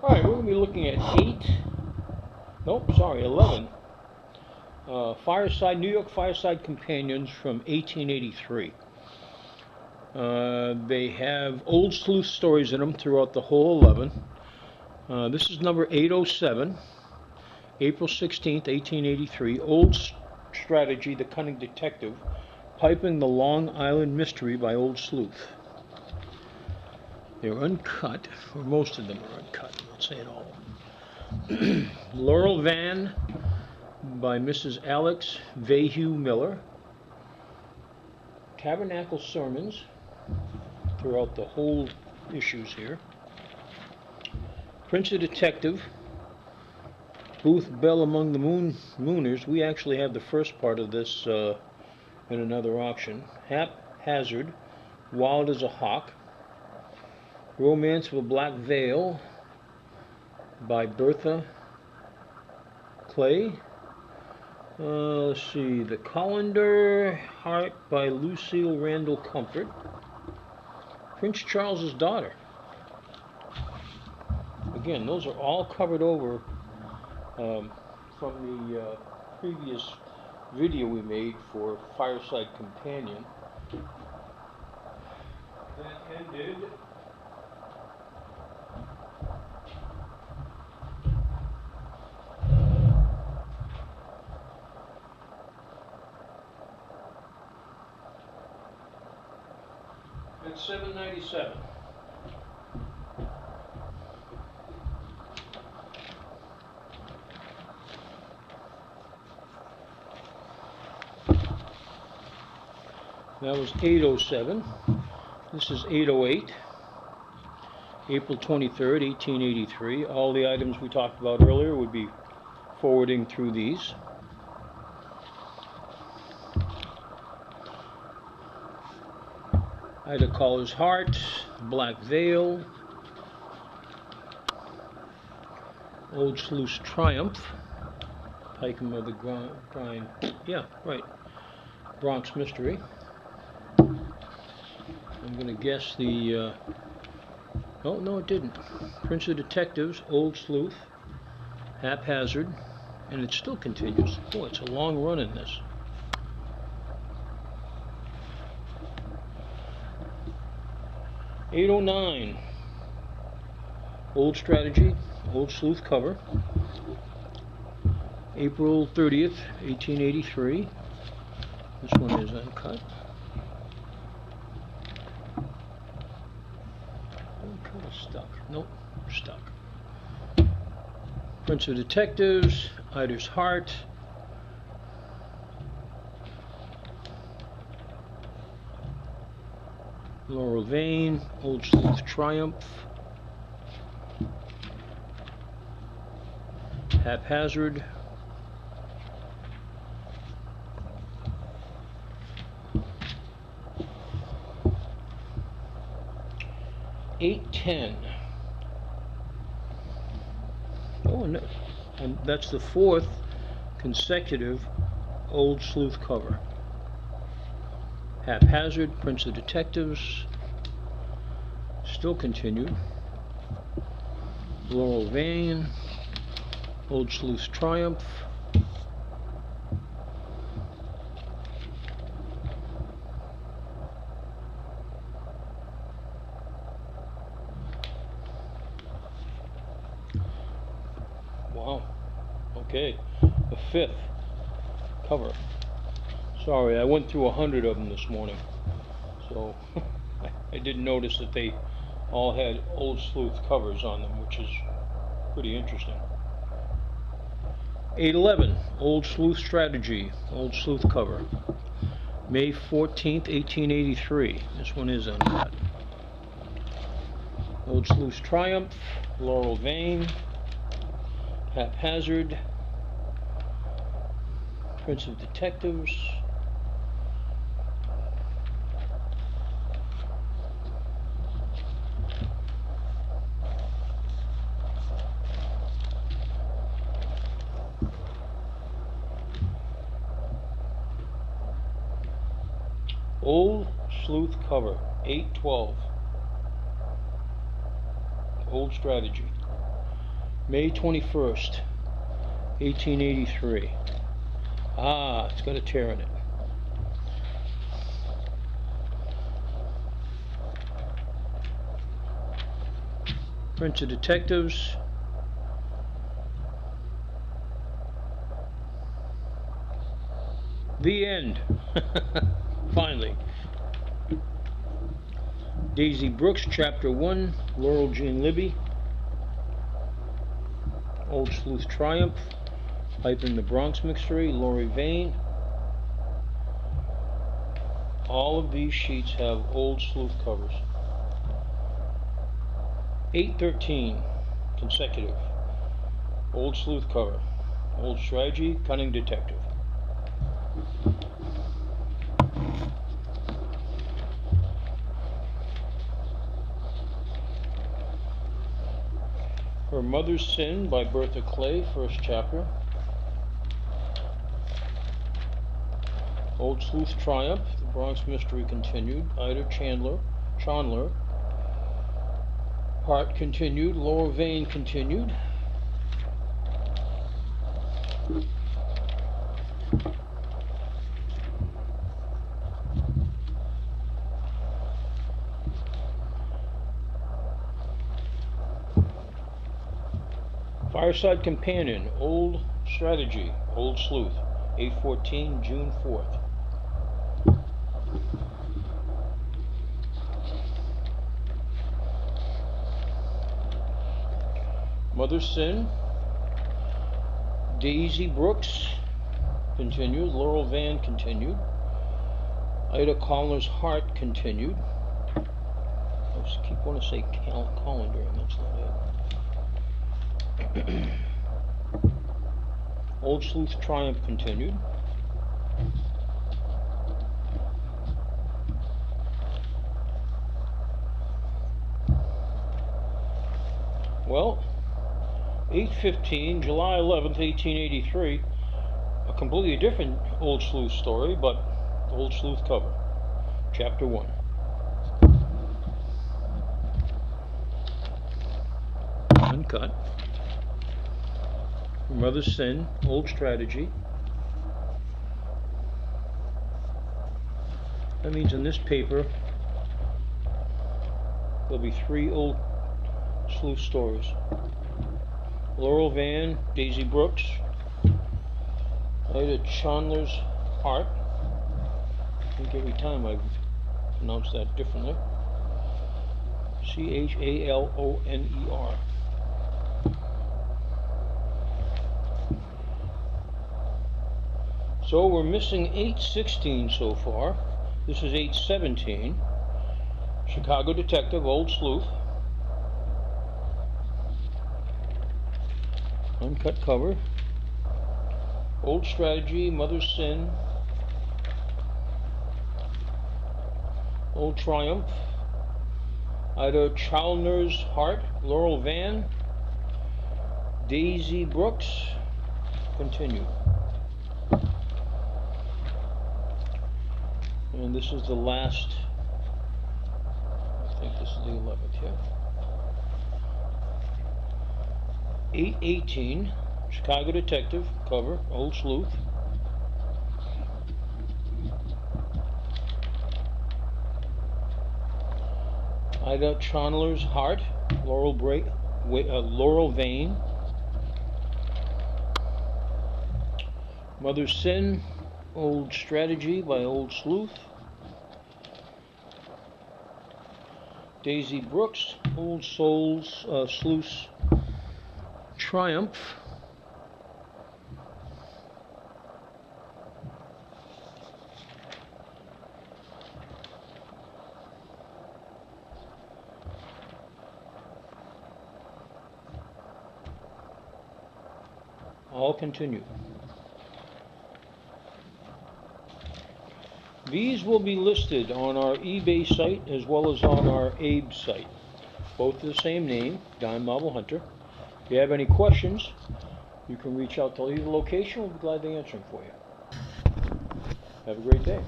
Alright, we're going to be looking at 11 Fireside, New York Fireside Companions from 1883. They have old sleuth stories in them throughout the whole 11. This is number 807, April 16th, 1883. Old Strategy, The Cunning Detective, Piping the Long Island Mystery by Old Sleuth. They're uncut, or most of them are uncut, I'm not saying all of them. Laurel Van by Mrs. Alex Vahue Miller. Tabernacle Sermons throughout the whole issues here. Prince of Detective, Booth Bell Among the Mooners. We actually have the first part of this in another auction. Haphazard, Wild as a Hawk. Romance of a Black Veil by Bertha Clay. Let's see, The Colander Heart by Lucille Randall Comfort. Prince Charles's Daughter. Again, those are all covered over from the previous video we made for Fireside Companion. That ended at $7.97. That was 807. This is 808. April 23rd, 1883. All the items we talked about earlier would be forwarding through these. Ida Caller's Heart, Black Veil, Old Sleuth's Triumph, Pickham of the Grind, yeah, right, Bronx Mystery. I'm going to guess the, oh, no it didn't. Prince of Detectives, Old Sleuth, Haphazard, and it still continues. Boy, it's a long run in this. $809, Old Strategy, Old Sleuth cover, April 30th, 1883. This one is uncut. Kind of stuck. Nope, stuck. Prince of Detectives, Ida's Heart. Laurel Vane, Old Sleuth Triumph, Haphazard, $810. Oh, and that's the fourth consecutive Old Sleuth cover. Haphazard, Prince of Detectives, still continued. Laurel Vane, Old Sleuth's Triumph. Wow, okay, the fifth cover. Sorry, I went through 100 of them this morning, so I didn't notice that they all had Old Sleuth covers on them, which is pretty interesting. 811, Old Sleuth Strategy, Old Sleuth cover, May 14th, 1883. This one is uncut. Old Sleuth's Triumph, Laurel Vane, Haphazard, Prince of Detectives, Old Sleuth cover, 812. Old Strategy. May 21st, 1883. Ah, it's got a tear in it. Prince of Detectives. The end. Finally. Daisy Brooks, Chapter 1, Laurel Jean Libby. Old Sleuth Triumph, Pipe in the Bronx Mystery, Lori Vane. All of these sheets have Old Sleuth covers. 813 consecutive. Old Sleuth cover. Old Strategy, Cunning Detective. Her Mother's Sin by Bertha Clay, first chapter. Old Sleuth Triumph, The Bronx Mystery Continued, Ida Chandler, Hart continued, Laura Vane continued. Fireside Companion, Old Strategy, Old Sleuth, 814, June 4th. Mother's Sin, Daisy Brooks continued, Laurel Van continued, Ida Chandler's Heart continued. I just keep wanting to say Colander, and that's not it. Old Sleuth Triumph continued. Well, 8/15, July 11th, 1883, a completely different Old Sleuth story, but Old Sleuth cover, Chapter 1. Uncut. Mother's Sin, Old Strategy. That means in this paper there'll be 3 Old Sleuth stories. Laurel Van, Daisy Brooks, Ida Chandler's Heart. I think every time I pronounce that differently. Challoner. So we're missing 816 so far. This is 817. Chicago Detective, Old Sleuth. Uncut cover. Old Strategy, Mother's Sin. Old Triumph. Ida Chandler's Heart, Laurel Van. Daisy Brooks. Continue. And this is the last, I think this is the 11th, yeah. 818, Chicago Detective, cover, Old Sleuth. Ida Chandler's Heart, Laurel Vane. Mother's Sin, Old Strategy by Old Sleuth. Daisy Brooks, Old Sleuth Triumph. All continue. These will be listed on our eBay site as well as on our ABES site. Both the same name, Dime Novel Hunter. If you have any questions, you can reach out to either location. We'll be glad to answer them for you. Have a great day.